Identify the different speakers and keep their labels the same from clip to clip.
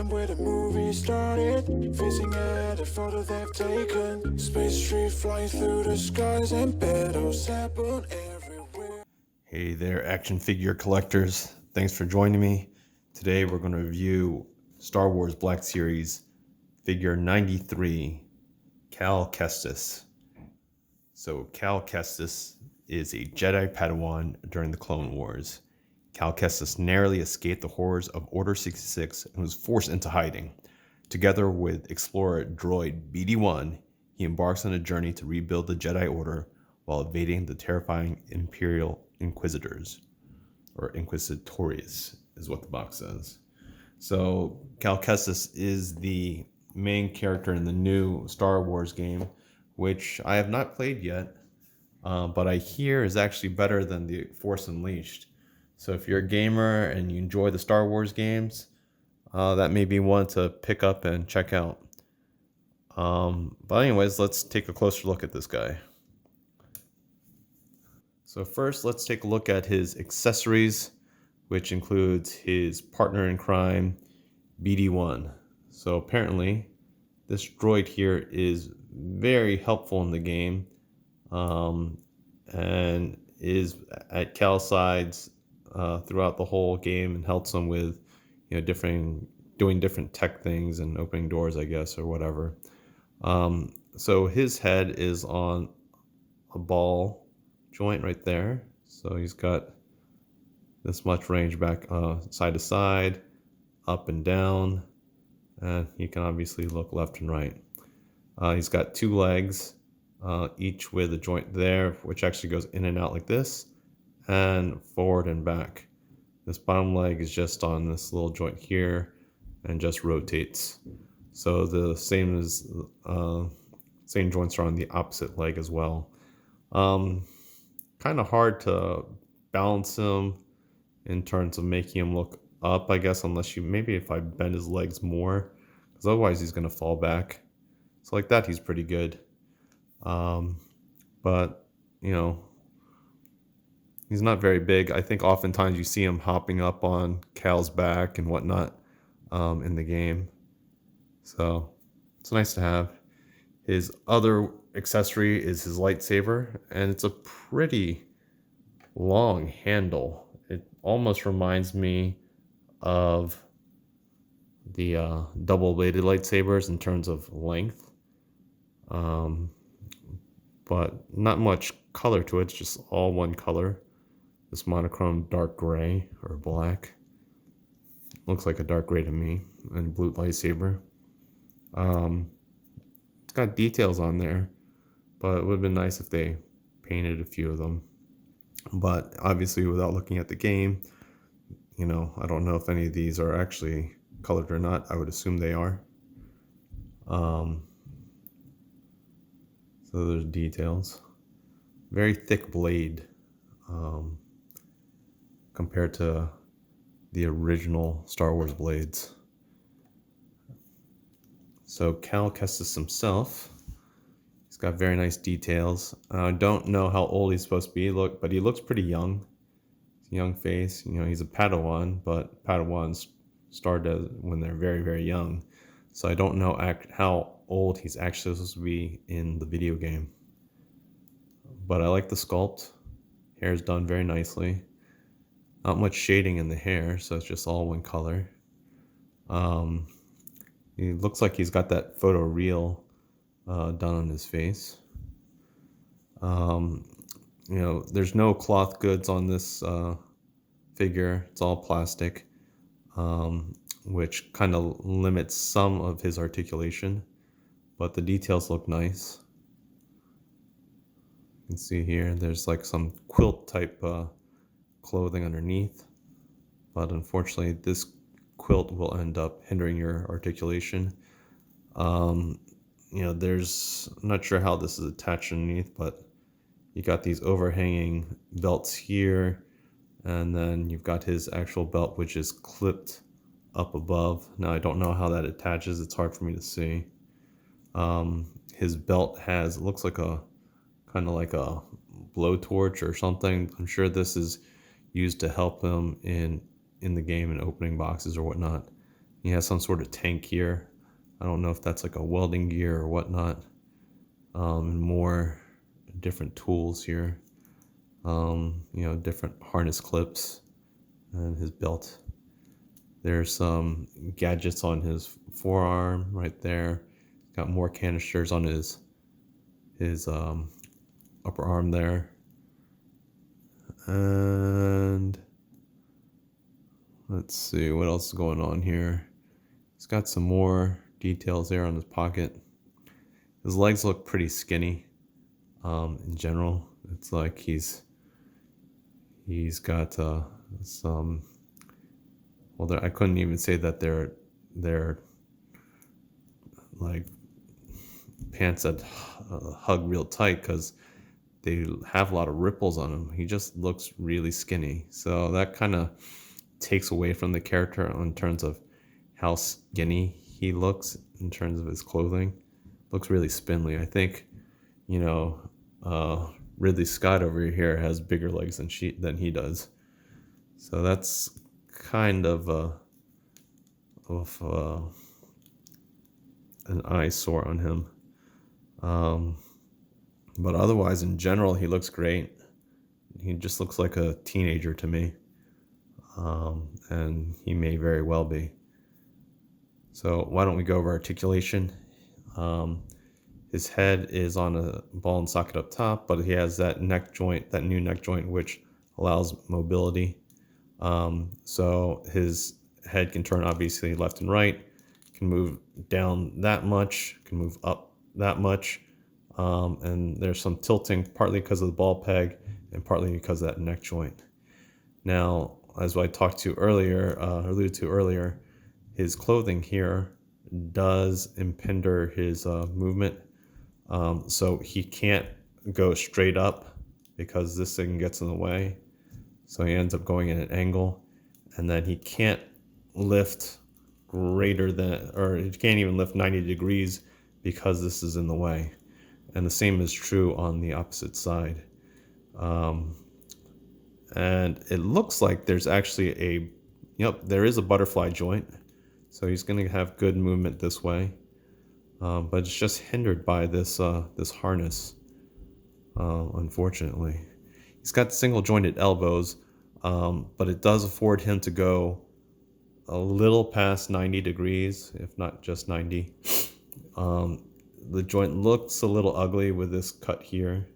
Speaker 1: time where the movie started, facing at a photo they've taken. Space tree flying through the skies and battles happen everywhere.
Speaker 2: Hey there, action figure collectors. Thanks for joining me. Today we're going to review Star Wars Black Series figure 93, Cal Kestis. So Cal Kestis is a Jedi Padawan during the Clone Wars. Cal Kestis narrowly escaped the horrors of Order 66 and was forced into hiding. Together with explorer droid BD-1, he embarks on a journey to rebuild the Jedi Order while evading the terrifying Imperial Inquisitors, or Inquisitores is what the box says. So Cal Kestis is the main character in the new Star Wars game, which I have not played yet, but I hear is actually better than the Force Unleashed. So if you're a gamer and you enjoy the Star Wars games, that may be one to pick up and check out. But anyways, let's take a closer look at this guy. So first, let's take a look at his accessories, which includes his partner in crime, BD-1. So apparently, this droid here is very helpful in the game, and is at Cal's sides throughout the whole game and helps him with, doing different tech things and opening doors, I guess, or whatever. So his head is on a ball joint right there. So he's got this much range back side to side, up and down, and he can obviously look left and right. He's got two legs, each with a joint there, which actually goes in and out like this, and forward and back. This bottom leg is just on this little joint here and just rotates. So the same joints are on the opposite leg as well. Kind of hard to balance him in terms of making him look up, I guess, unless maybe if I bend his legs more, because otherwise he's going to fall back. So like that, he's pretty good. But, he's not very big. I think oftentimes you see him hopping up on Cal's back and whatnot in the game. So it's nice to have. His other accessory is his lightsaber, and it's a pretty long handle. It almost reminds me of the double-bladed lightsabers in terms of length, but not much color to it. It's just all one color. This monochrome dark gray or black. Looks like a dark gray to me, and blue lightsaber. It's got details on there, but it would have been nice if they painted a few of them. But obviously, without looking at the game, I don't know if any of these are actually colored or not. I would assume they are. So there's details. Very thick blade compared to the original Star Wars blades. So Cal Kestis himself, he's got very nice details. I don't know how old he's supposed to be, but he looks pretty young. He's a young face. He's a Padawan, but Padawans start when they're very, very young. So I don't know how old he's actually supposed to be in the video game. But I like the sculpt. Hair's done very nicely. Not much shading in the hair, so it's just all one color. He looks like he's got that photoreal done on his face. There's no cloth goods on this figure. It's all plastic, which kind of limits some of his articulation, but the details look nice. You can see here, there's like some quilt type clothing underneath, but unfortunately this quilt will end up hindering your articulation. I'm not sure how this is attached underneath, but you got these overhanging belts here, and then you've got his actual belt, which is clipped up above. Now I don't know how that attaches. It's hard for me to see. His belt looks like a kind of like a blowtorch or something. I'm sure this is used to help him in the game and opening boxes or whatnot. He has some sort of tank here. I don't know if that's like a welding gear or whatnot. More different tools here. Different harness clips and his belt. There's some gadgets on his forearm right there. Got more canisters on his upper arm there. And let's see what else is going on here. He's got some more details there on his pocket. His legs look pretty skinny. In general, it's like he's got some. Well, I couldn't even say that they're like pants that hug real tight, because they have a lot of ripples on him. He just looks really skinny, so that kind of takes away from the character in terms of how skinny he looks. In terms of his clothing, looks really spindly. I think Ridley Scott over here has bigger legs than he does, so that's kind of an eyesore on him. But otherwise, in general, he looks great. He just looks like a teenager to me, and he may very well be. So why don't we go over articulation? His head is on a ball and socket up top, but he has that neck joint, that new neck joint, which allows mobility. So his head can turn obviously left and right, can move down that much, can move up that much. And there's some tilting, partly because of the ball peg and partly because of that neck joint. Now, as I alluded to earlier, his clothing here does impede his movement. So he can't go straight up because this thing gets in the way. So he ends up going at an angle, and then he can't lift he can't even lift 90 degrees because this is in the way. And the same is true on the opposite side. And it looks like there's actually there is a butterfly joint. So he's going to have good movement this way. But it's just hindered by this harness, unfortunately. He's got single jointed elbows, but it does afford him to go a little past 90 degrees, if not just 90. The joint looks a little ugly with this cut here,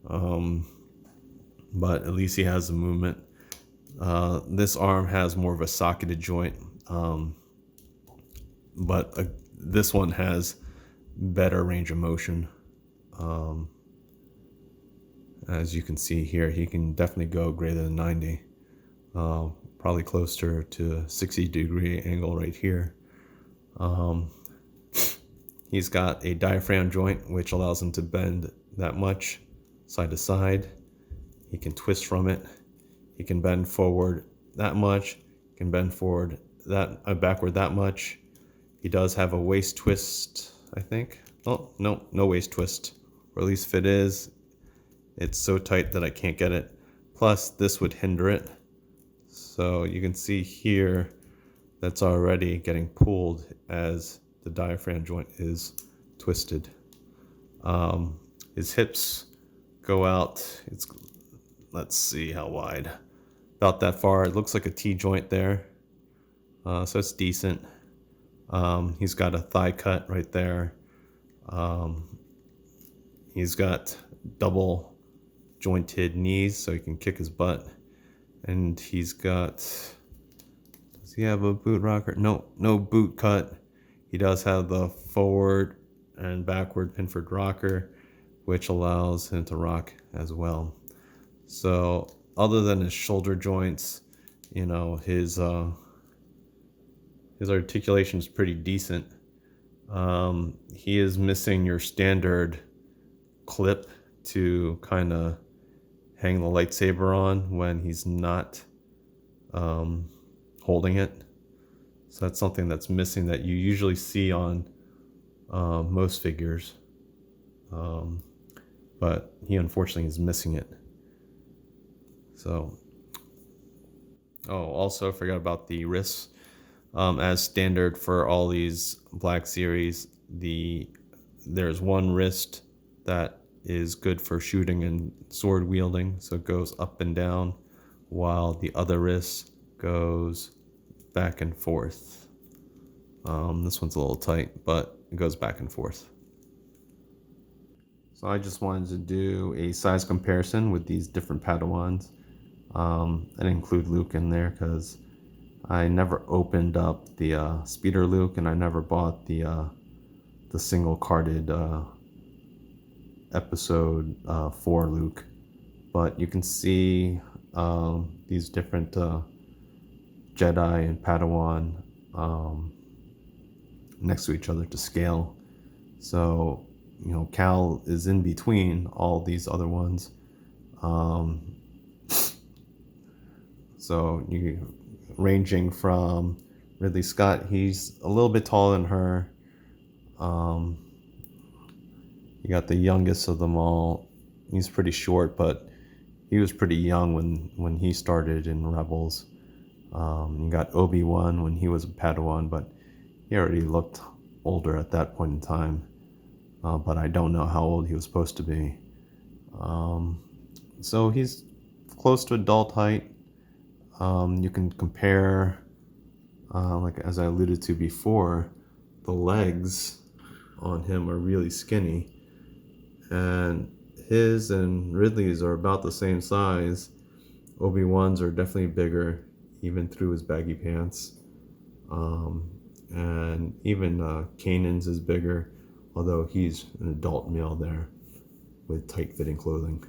Speaker 2: but at least he has the movement. This arm has more of a socketed joint, but this one has better range of motion. As you can see here, he can definitely go greater than 90, probably closer to a 60-degree angle right here. He's got a diaphragm joint, which allows him to bend that much side to side. He can twist from it. He can bend forward that much. He can bend forward backward that much. He does have a waist twist, I think. Oh, no waist twist. Or at least if it is, it's so tight that I can't get it. Plus, this would hinder it. So you can see here that's already getting pulled as the diaphragm joint is twisted. His hips go out. Let's see how wide. About that far. It looks like a T joint there. So it's decent. He's got a thigh cut right there. He's got double jointed knees so he can kick his butt. And he's got, does he have a boot rocker? No boot cut. He does have the forward and backward Pinford rocker, which allows him to rock as well. So other than his shoulder joints, his articulation is pretty decent. He is missing your standard clip to kind of hang the lightsaber on when he's not holding it. So that's something that's missing that you usually see on most figures. But he unfortunately is missing it. So, also forgot about the wrists. As standard for all these Black Series, there's one wrist that is good for shooting and sword wielding, so it goes up and down, while the other wrist goes back and forth. This one's a little tight, but it goes back and forth. So I just wanted to do a size comparison with these different Padawans. And include Luke in there because I never opened up the speeder Luke, and I never bought the single carded episode 4 Luke. But you can see these different Jedi and Padawan next to each other to scale. So, Cal is in between all these other ones. So you ranging from Ridley Scott, he's a little bit taller than her. You got the youngest of them all. He's pretty short, but he was pretty young when he started in Rebels. You got Obi-Wan when he was a Padawan, but he already looked older at that point in time. But I don't know how old he was supposed to be. So he's close to adult height. You can compare, like as I alluded to before, the legs on him are really skinny, and his and Ridley's are about the same size. Obi-Wan's are definitely bigger, even through his baggy pants, and even Kanan's is bigger, although he's an adult male there with tight-fitting clothing.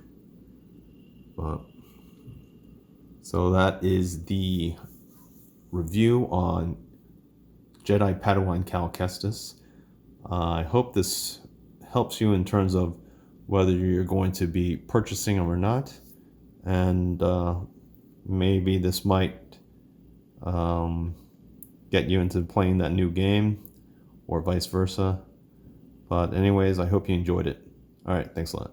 Speaker 2: So that is the review on Jedi Padawan Cal Kestis. I hope this helps you in terms of whether you're going to be purchasing them or not. And maybe this might get you into playing that new game, or vice versa. But anyways, I hope you enjoyed it. All right, thanks a lot.